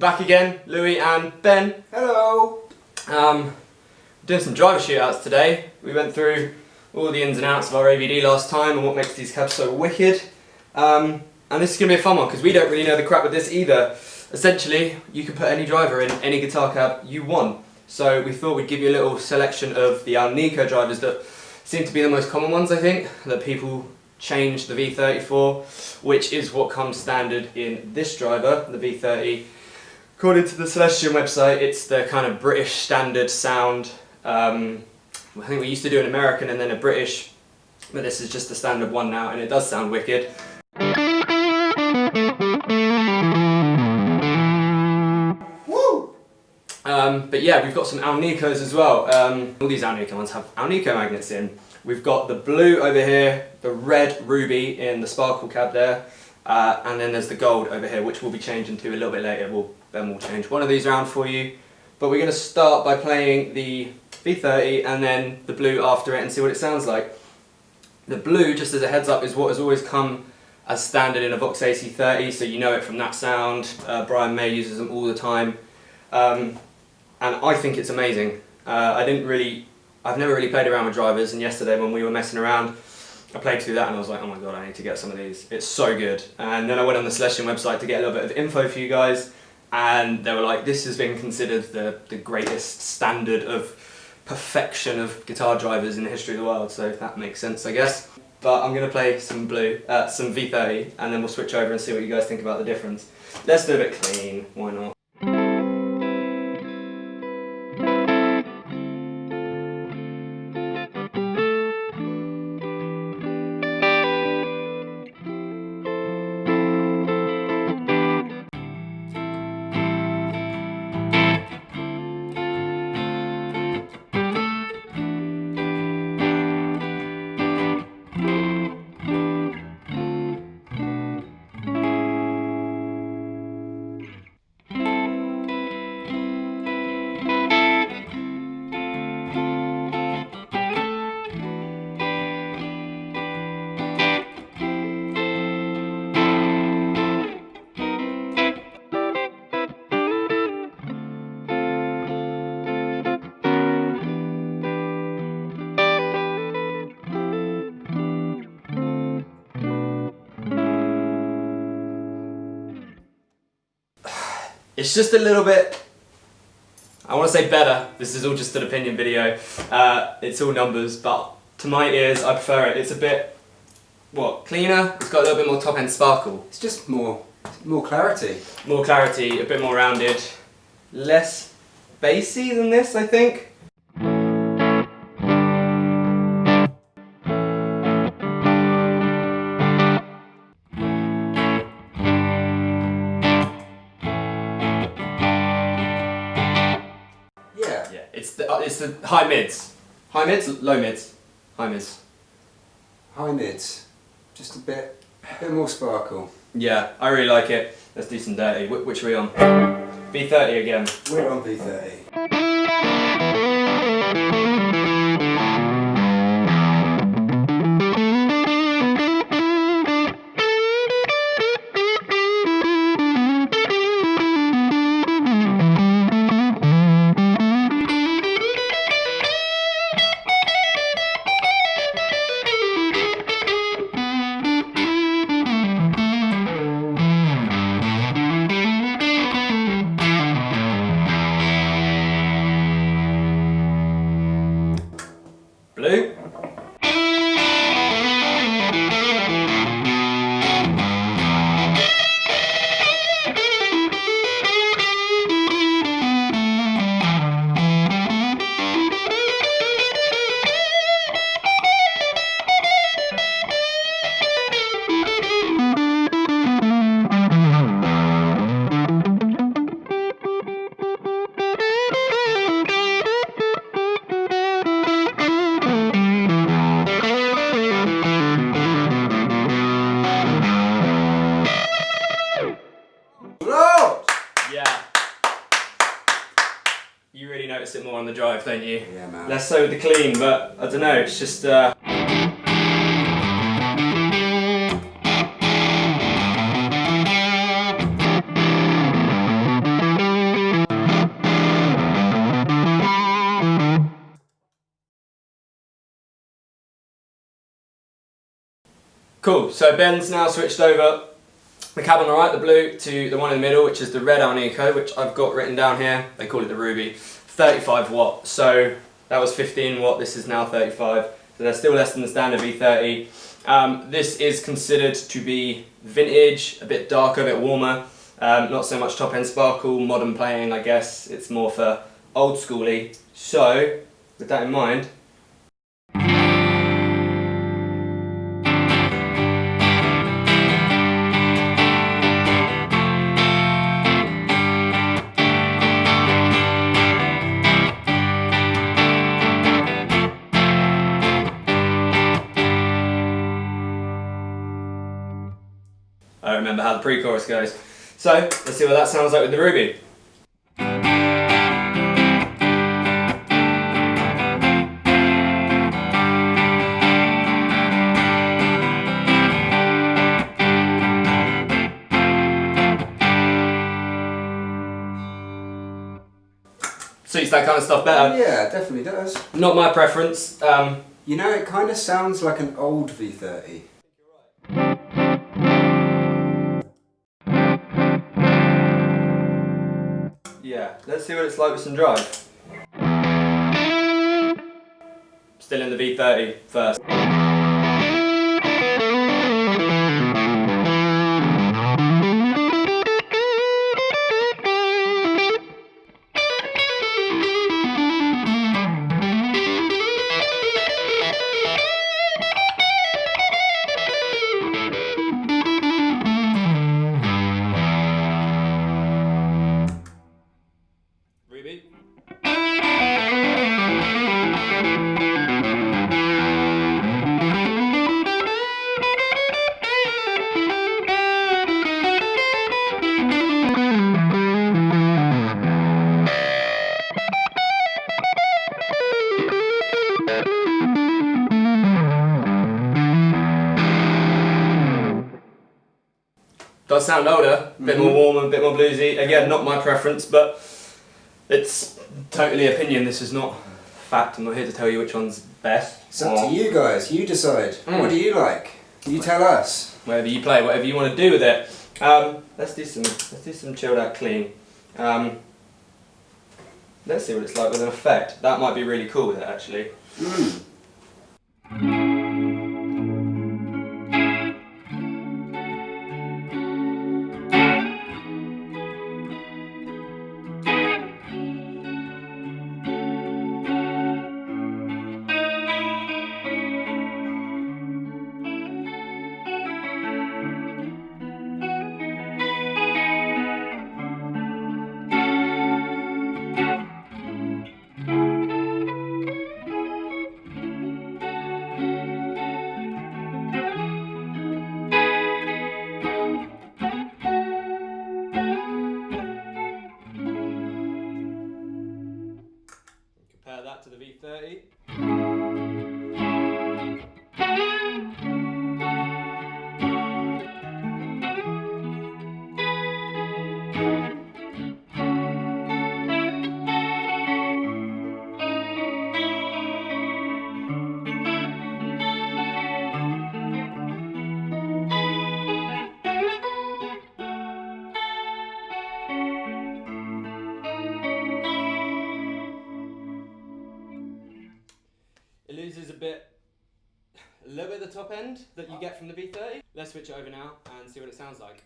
back again, Louis and Ben. Hello! Doing some driver shootouts today. We went through all the ins and outs of our AVD last time and what makes these cabs so wicked. And this is going to be a fun one because we don't really know the crap with this either. Essentially, you can put any driver in any guitar cab you want. So we thought we'd give you a little selection of the Alnico drivers that seem to be the most common ones, I think, that people change the V30 for, which is what comes standard in this driver, the V30. According to the Celestion website, it's the kind of British standard sound. I think we used to do an American and then a British, but this is just the standard one now, and it does sound wicked. Woo! But yeah, we've got some Alnicos as well. All these Alnico ones have Alnico magnets in. We've got the blue over here, the red ruby in the sparkle cab there, and then there's the gold over here, which we'll be changing to a little bit later. Ben will change one of these around for you. But we're going to start by playing the V30 and then the blue after it and see what it sounds like. The blue, just as a heads up, is what has always come as standard in a Vox AC30, so you know it from that sound. Brian May uses them all the time, and I think it's amazing. I've never really played around with drivers, and yesterday when we were messing around, I played through that and I was like, oh my god, I need to get some of these. It's so good. And then I went on the Celestion website to get a little bit of info for you guys, and they were like, this has been considered the greatest standard of perfection of guitar drivers in the history of the world, so that makes sense, I guess. But I'm going to play some blue, some V30, and then we'll switch over and see what you guys think about the difference. Let's do a bit clean, why not? It's just a little bit, I want to say better, this is all just an opinion video, it's all numbers, but to my ears I prefer it. It's a bit, cleaner, it's got a little bit more top end sparkle. It's just more clarity. More clarity, a bit more rounded, less bassy than this, I think. It's the high mids. High mids, low mids. High mids. High mids. Just a bit more sparkle. Yeah, I really like it. Let's do some dirty. Which are we on? V30 again. We're on V30. Blue. You really notice it more on the drive, don't you? Yeah, man. Less so with the clean, but I don't know, it's just Cool, so Ben's now switched over the cab on the right, the blue, to the one in the middle, which is the red Alnico, which I've got written down here. They call it the Ruby. 35 watt, so that was 15 watt, this is now 35. So they're still less than the standard V30. This is considered to be vintage, a bit darker, a bit warmer. Not so much top end sparkle, modern playing I guess. It's more for old schooly. So, with that in mind, I don't remember how the pre-chorus goes. So, let's see what that sounds like with the Ruby. Suits that kind of stuff better. Yeah, it definitely does. Not my preference. You know, it kind of sounds like an old V30. Yeah, let's see what it's like with some drive. Still in the V30 first. Ruby. Does sound older, a bit more warm and a bit more bluesy. Again, not my preference, but it's totally opinion. This is not fact. I'm not here to tell you which one's best. It's up to you guys. You decide. What do you like? You tell us. Whatever you play, whatever you want to do with it. Let's do some chilled out clean. Let's see what it's like with an effect. That might be really cool with it actually. Compare that to the V30. It loses a little bit of the top end that you get from the V30. Let's switch it over now and see what it sounds like.